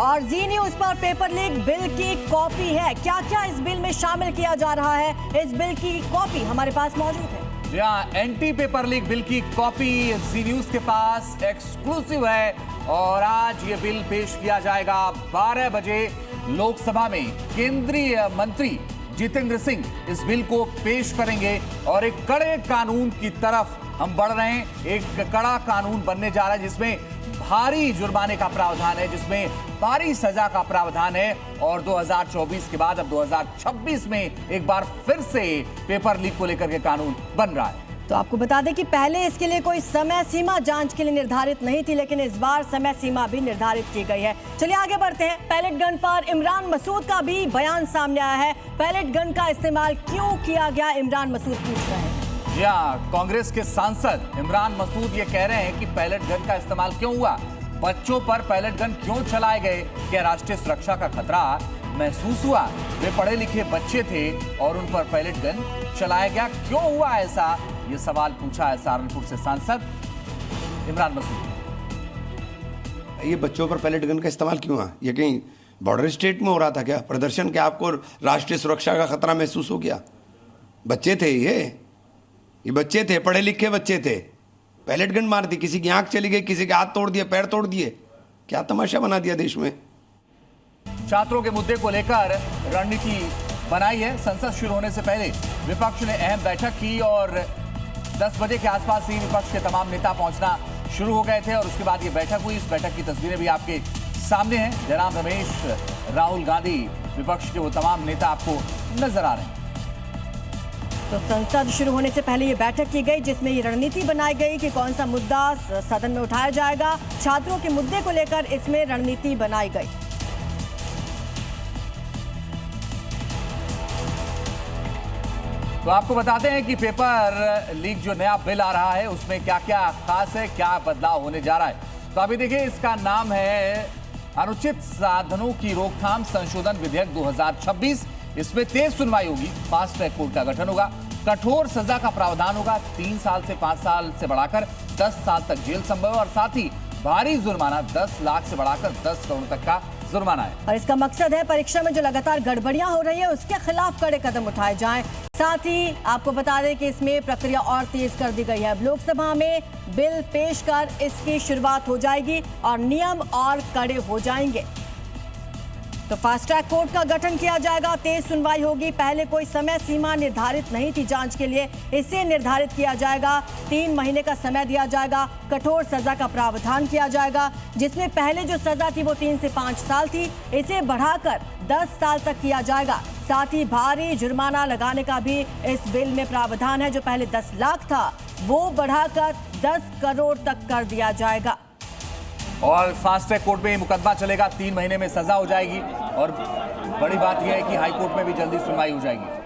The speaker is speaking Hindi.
और जी न्यूज पर पेपर लीक बिल की कॉपी है। क्या क्या इस बिल में शामिल किया जा रहा है, इस बिल की कॉपी हमारे पास मौजूद है। एंटी पेपर लीक बिल की कॉपी जी न्यूज के पास एक्सक्लूसिव है और आज ये बिल पेश किया जाएगा 12 बजे लोकसभा में। केंद्रीय मंत्री जितेंद्र सिंह इस बिल को पेश करेंगे और एक कड़े कानून की तरफ हम बढ़ रहे हैं। एक कड़ा कानून बनने जा रहा है जिसमें भारी जुर्माने का प्रावधान है, जिसमें भारी सजा का प्रावधान है और 2024 के बाद अब 2026 में एक बार फिर से पेपर लीक को लेकर के कानून बन रहा है। तो आपको बता दें कि पहले इसके लिए कोई समय सीमा जांच के लिए निर्धारित नहीं थी, लेकिन इस बार समय सीमा भी निर्धारित की गई है। चलिए आगे बढ़ते हैं। पैलेट गन पर इमरान मसूद का भी बयान सामने आया है। पैलेट गन का इस्तेमाल क्यों किया गया, इमरान मसूद पूछ रहे हैं। कांग्रेस के सांसद इमरान मसूद ये कह रहे हैं कि पैलेट गन का इस्तेमाल क्यों हुआ, बच्चों पर पैलेट गन क्यों चलाए गए, क्या राष्ट्रीय सुरक्षा का खतरा महसूस हुआ? वे पढ़े लिखे बच्चे थे और उन पर पैलेट गन चलाया गया, क्यों हुआ ऐसा? ये सवाल पूछा है सहारनपुर से सांसद इमरान मसूद। ये बच्चों पर पैलेट गन का इस्तेमाल क्यों हुआ? ये कहीं बॉर्डर स्टेट में हो रहा था क्या प्रदर्शन? क्या आपको राष्ट्रीय सुरक्षा का खतरा महसूस हो गया? बच्चे थे ये बच्चे थे, पढ़े लिखे बच्चे थे, पैलेट गन मार दी, किसी की आंख चली गई, किसी के हाथ तोड़ दिए, पैर तोड़ दिए। क्या तमाशा बना दिया देश में। छात्रों के मुद्दे को लेकर रणनीति बनाई है। संसद शुरू होने से पहले विपक्ष ने अहम बैठक की और 10 बजे के आसपास ही विपक्ष के तमाम नेता पहुंचना शुरू हो गए थे और उसके बाद ये बैठक हुई। इस बैठक की तस्वीरें भी आपके सामने हैं। जयराम रमेश, राहुल गांधी, विपक्ष के वो तमाम नेता आपको नजर आ रहे हैं। तो संसद शुरू होने से पहले ये बैठक की गई जिसमें ये रणनीति बनाई गई कि कौन सा मुद्दा सदन में उठाया जाएगा। छात्रों के मुद्दे को लेकर इसमें रणनीति बनाई गई। तो आपको बताते हैं कि पेपर लीक जो नया बिल आ रहा है उसमें क्या क्या खास है, क्या बदलाव होने जा रहा है। तो अभी देखिए, इसका नाम है अनुचित साधनों की रोकथाम संशोधन विधेयक 2026। इसमें तेज सुनवाई होगी, फास्ट ट्रैक कोर्ट का गठन होगा, कठोर सजा का प्रावधान होगा, 3 साल से 5 साल से बढ़ाकर 10 साल तक जेल संभव है और साथ ही भारी जुर्माना 10 लाख से बढ़ाकर 10 करोड़ तक का जुर्माना है। और इसका मकसद है परीक्षा में जो लगातार गड़बड़ियां हो रही है उसके खिलाफ कड़े कदम उठाए जाएं। साथ ही आपको बता दें कि इसमें प्रक्रिया और तेज कर दी गई है। अब लोकसभा में बिल पेश कर इसकी शुरुआत हो जाएगी और नियम और कड़े हो जाएंगे। तो फास्ट ट्रैक कोर्ट का गठन किया जाएगा, तेज सुनवाई होगी। पहले कोई समय सीमा निर्धारित नहीं थी जांच के लिए, इसे निर्धारित किया जाएगा। 3 महीने का समय दिया जाएगा। कठोर सजा का प्रावधान किया जाएगा, जिसमें पहले जो सजा थी वो 3 से 5 साल थी, इसे बढ़ाकर 10 साल तक किया जाएगा। साथ ही भारी जुर्माना लगाने का भी इस बिल में प्रावधान है। जो पहले 10 लाख था वो बढ़ाकर 10 करोड़ तक कर दिया जाएगा। और फास्ट ट्रैक कोर्ट में ये मुकदमा चलेगा, 3 महीने में सजा हो जाएगी और बड़ी बात यह है कि हाई कोर्ट में भी जल्दी सुनवाई हो जाएगी।